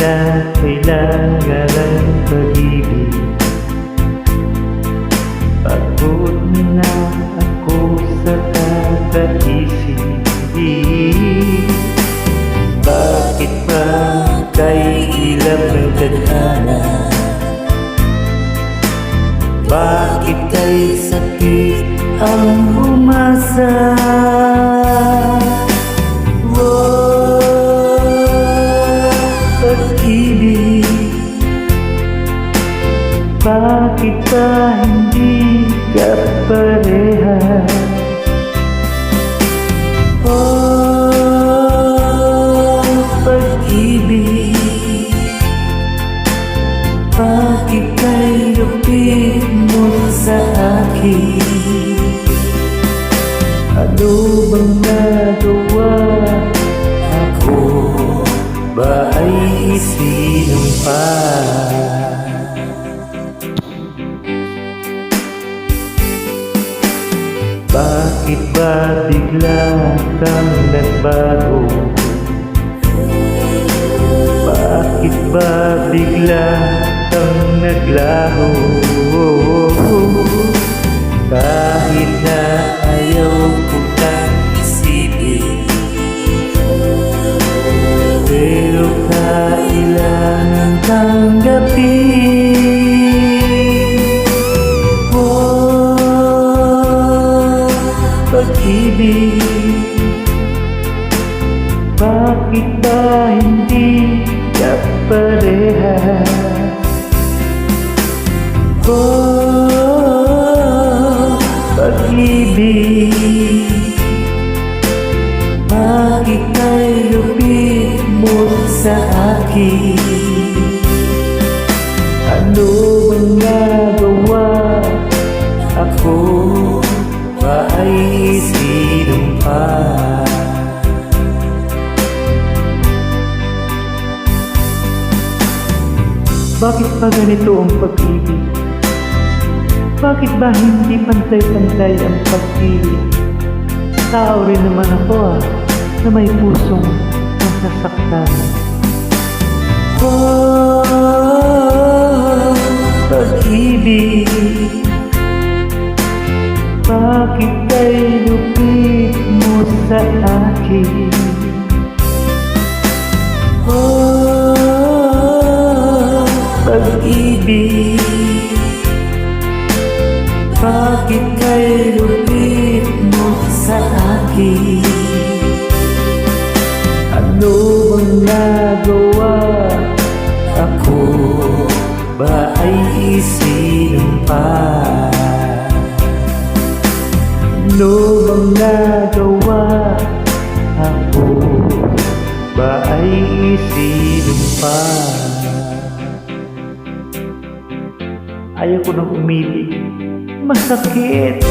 nila kailangan ng pag-ibig. Pagod na ako sa kakaisip. Bakit ba kay ilap ng tadhana? Bakit kay sakit ang umasa? Pag-ibig, bakit ba hindi ka parehas? Pag-ibig, bakit kay lupit mo sa akin? Ano bang nagawa? Ako ba ay isinumpa? Bakit ba bigla kang nagbago? Bakit ba bigla kang naglaho? Kahit na ayaw ko kang isipin, pero kailangan tanggapin. Pag-ibig, bakit ba hindi ka parehas? Pag-ibig, bakit kay lupit mo sa akin? Ano bang nagawa? Ako ba ay isinumpa? Bakit ba ganito ang pag-ibig? Bakit ba hindi pantay-pantay ang pag-ibig? Tao rin naman ako na may pusong nasasaktan. Pag-ibig, bakit kay lupit mo sa akin? Pag-ibig, bakit kay lupit mo sa akin? Ano bang nagawa? Ako ba ay isinumpa? Ano bang nagawa? Ako ba ay isinumpa? Ayaw ko nang umibig. Masakit.